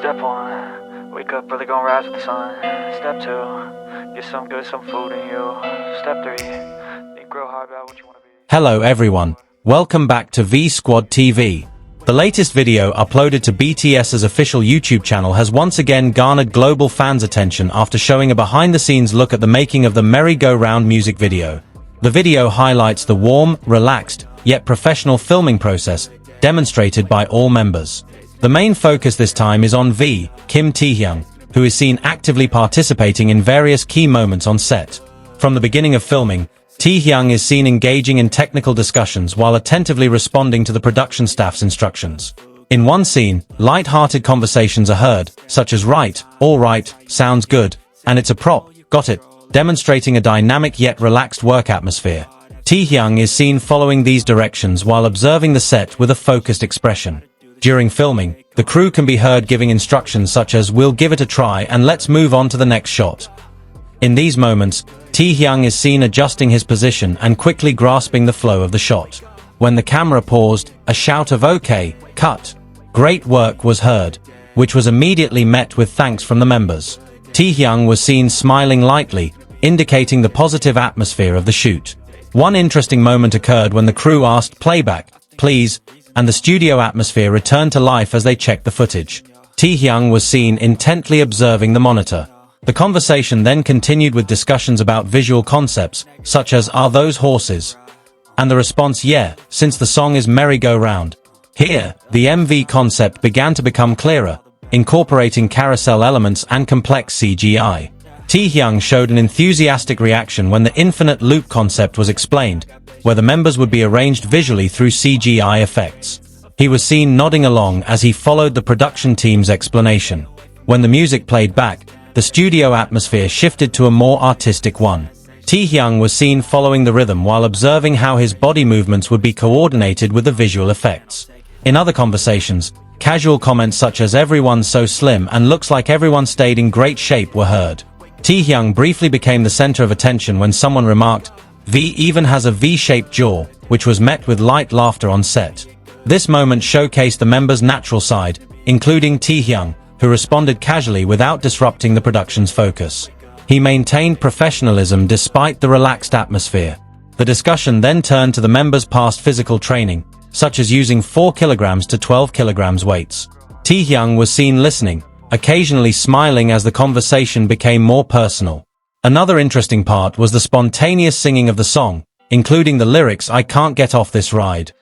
Step 1, wake up early, gonna rise with the sun. Step 2, get some good, some food in you. Step 3, think real hard about what you want to be. Hello everyone, welcome back to V Squad TV. The latest video uploaded to BTS's official YouTube channel has once again garnered global fans' attention after showing a behind-the-scenes look at the making of the Merry-Go-Round music video. The video highlights the warm, relaxed, yet professional filming process demonstrated by all members. The main focus this time is on Kim Taehyung, who is seen actively participating in various key moments on set. From the beginning of filming, Taehyung is seen engaging in technical discussions while attentively responding to the production staff's instructions. In one scene, light-hearted conversations are heard, such as "right, all right, sounds good, and it's a prop, got it," demonstrating a dynamic yet relaxed work atmosphere. Taehyung is seen following these directions while observing the set with a focused expression. During filming, the crew can be heard giving instructions such as "we'll give it a try and let's move on to the next shot." In these moments, Taehyung is seen adjusting his position and quickly grasping the flow of the shot. When the camera paused, a shout of "Okay, cut. Great work" was heard, which was immediately met with thanks from the members. Taehyung was seen smiling lightly, indicating the positive atmosphere of the shoot. One interesting moment occurred when the crew asked "playback, please," and the studio atmosphere returned to life as they checked the footage. Taehyung was seen intently observing the monitor. The conversation then continued with discussions about visual concepts, such as "are those horses?" and the response "yeah, since the song is Merry-Go-Round." Here, the MV concept began to become clearer, incorporating carousel elements and complex CGI. Taehyung showed an enthusiastic reaction when the infinite loop concept was explained, where the members would be arranged visually through CGI effects. He was seen nodding along as he followed the production team's explanation. When the music played back, the studio atmosphere shifted to a more artistic one. Taehyung was seen following the rhythm while observing how his body movements would be coordinated with the visual effects. In other conversations, casual comments such as "everyone's so slim and looks like everyone stayed in great shape" were heard. Taehyung briefly became the center of attention when someone remarked, "V even has a V-shaped jaw," which was met with light laughter on set. This moment showcased the members' natural side, including Taehyung, who responded casually without disrupting the production's focus. He maintained professionalism despite the relaxed atmosphere. The discussion then turned to the members' past physical training, such as using 4 kilograms to 12 kilograms weights. Taehyung was seen listening, occasionally smiling as the conversation became more personal. Another interesting part was the spontaneous singing of the song, including the lyrics "I can't get off this ride."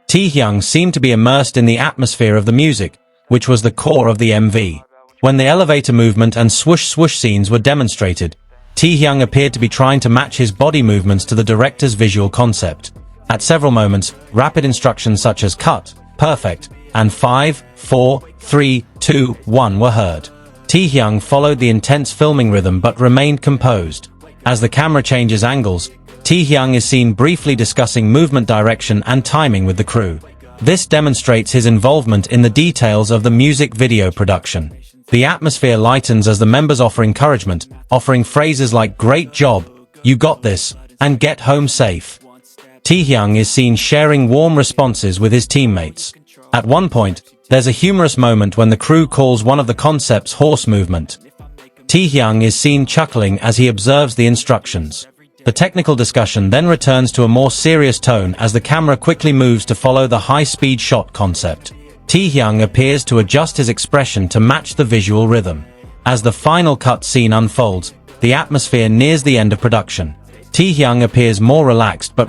Taehyung seemed to be immersed in the atmosphere of the music, which was the core of the MV. When the elevator movement and swoosh-swoosh scenes were demonstrated, Taehyung appeared to be trying to match his body movements to the director's visual concept. At several moments, rapid instructions such as "cut," "perfect," and 5, 4, 3, 2, 1 were heard. Taehyung followed the intense filming rhythm but remained composed. As the camera changes angles, Taehyung is seen briefly discussing movement direction and timing with the crew. This demonstrates his involvement in the details of the music video production. The atmosphere lightens as the members offer encouragement, offering phrases like "great job," "you got this," and "get home safe." Taehyung is seen sharing warm responses with his teammates. At one point, there's a humorous moment when the crew calls one of the concepts "horse movement." Taehyung is seen chuckling as he observes the instructions. The technical discussion then returns to a more serious tone as the camera quickly moves to follow the high-speed shot concept. Taehyung appears to adjust his expression to match the visual rhythm. As the final cut scene unfolds, the atmosphere nears the end of production. Taehyung appears more relaxed but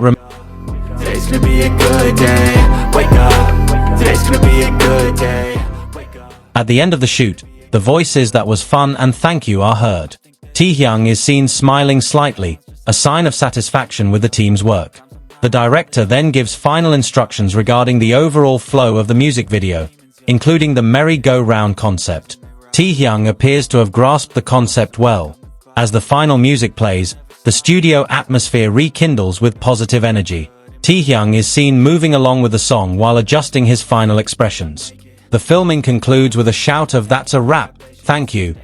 Today's gonna be a good day. Wake up. Today's gonna be a good day. Wake up. At the end of the shoot, the voices "that was fun" and "thank you" are heard. Taehyung is seen smiling slightly, a sign of satisfaction with the team's work. The director then gives final instructions regarding the overall flow of the music video, including the merry-go-round concept. Taehyung appears to have grasped the concept well. As the final music plays, the studio atmosphere rekindles with positive energy. Taehyung is seen moving along with the song while adjusting his final expressions. The filming concludes with a shout of "that's a wrap, thank you."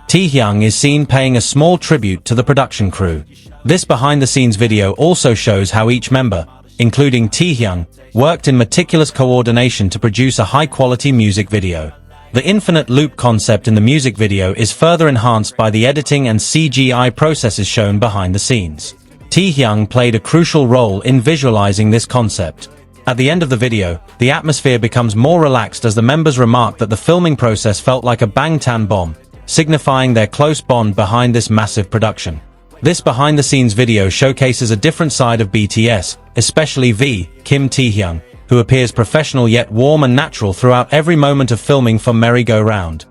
Taehyung is seen paying a small tribute to the production crew. This behind-the-scenes video also shows how each member, including Taehyung, worked in meticulous coordination to produce a high-quality music video. The infinite loop concept in the music video is further enhanced by the editing and CGI processes shown behind the scenes. Taehyung played a crucial role in visualizing this concept. At the end of the video, the atmosphere becomes more relaxed as the members remark that the filming process felt like a bangtan bomb, signifying their close bond behind this massive production. This behind-the-scenes video showcases a different side of BTS, especially V, Kim Taehyung, who appears professional yet warm and natural throughout every moment of filming for Merry Go Round.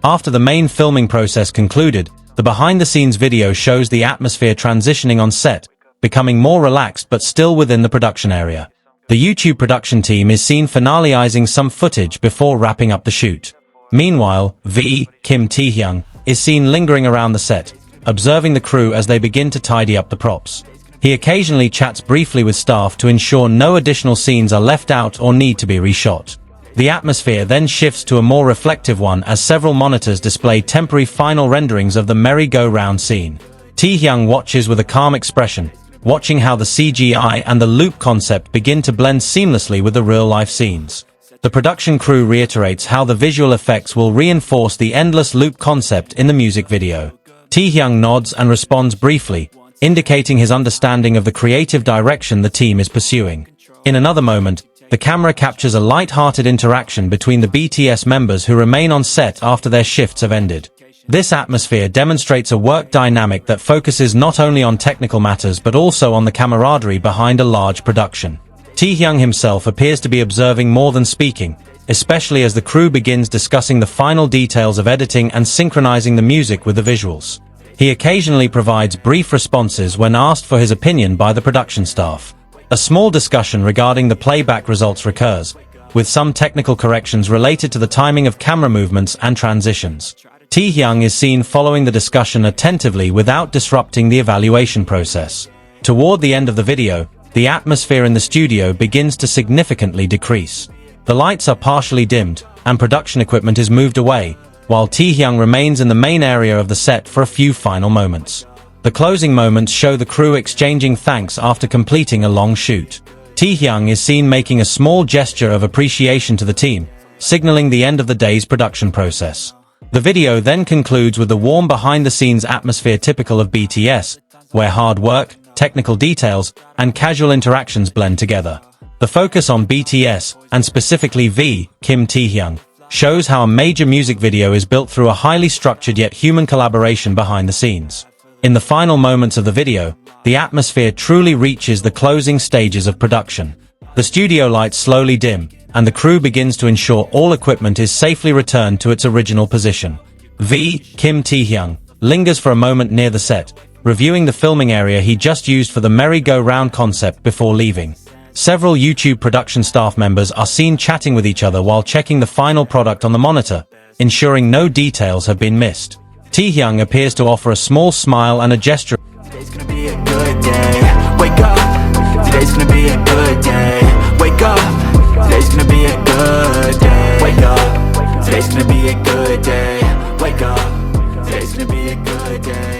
After the main filming process concluded, the behind-the-scenes video shows the atmosphere transitioning on set, becoming more relaxed but still within the production area. The YouTube production team is seen finalizing some footage before wrapping up the shoot. Meanwhile, V, Kim Taehyung, is seen lingering around the set, observing the crew as they begin to tidy up the props. He occasionally chats briefly with staff to ensure no additional scenes are left out or need to be reshot. The atmosphere then shifts to a more reflective one as several monitors display temporary final renderings of the merry-go-round scene. Taehyung watches with a calm expression, watching how the CGI and the loop concept begin to blend seamlessly with the real-life scenes. The production crew reiterates how the visual effects will reinforce the endless loop concept in the music video. Taehyung nods and responds briefly, indicating his understanding of the creative direction the team is pursuing. In another moment, the camera captures a light-hearted interaction between the BTS members who remain on set after their shifts have ended. This atmosphere demonstrates a work dynamic that focuses not only on technical matters but also on the camaraderie behind a large production. Taehyung himself appears to be observing more than speaking, especially as the crew begins discussing the final details of editing and synchronizing the music with the visuals. He occasionally provides brief responses when asked for his opinion by the production staff. A small discussion regarding the playback results recurs, with some technical corrections related to the timing of camera movements and transitions. Taehyung is seen following the discussion attentively without disrupting the evaluation process. Toward the end of the video, the atmosphere in the studio begins to significantly decrease. The lights are partially dimmed, and production equipment is moved away, while Taehyung remains in the main area of the set for a few final moments. The closing moments show the crew exchanging thanks after completing a long shoot. Taehyung is seen making a small gesture of appreciation to the team, signaling the end of the day's production process. The video then concludes with the warm behind-the-scenes atmosphere typical of BTS, where hard work, technical details, and casual interactions blend together. The focus on BTS, and specifically V, Kim Taehyung, shows how a major music video is built through a highly structured yet human collaboration behind the scenes. In the final moments of the video, the atmosphere truly reaches the closing stages of production. The studio lights slowly dim, and the crew begins to ensure all equipment is safely returned to its original position. V, Kim Taehyung, lingers for a moment near the set, reviewing the filming area he just used for the merry-go-round concept before leaving. Several YouTube production staff members are seen chatting with each other while checking the final product on the monitor, ensuring no details have been missed. Taehyung appears to offer a small smile and a gesture. Today's gonna be a good day. Wake up. Today's gonna be a good day. Wake up. Today's gonna be a good day. Wake up. Today's gonna be a good day. Wake up. Today's gonna be a good day.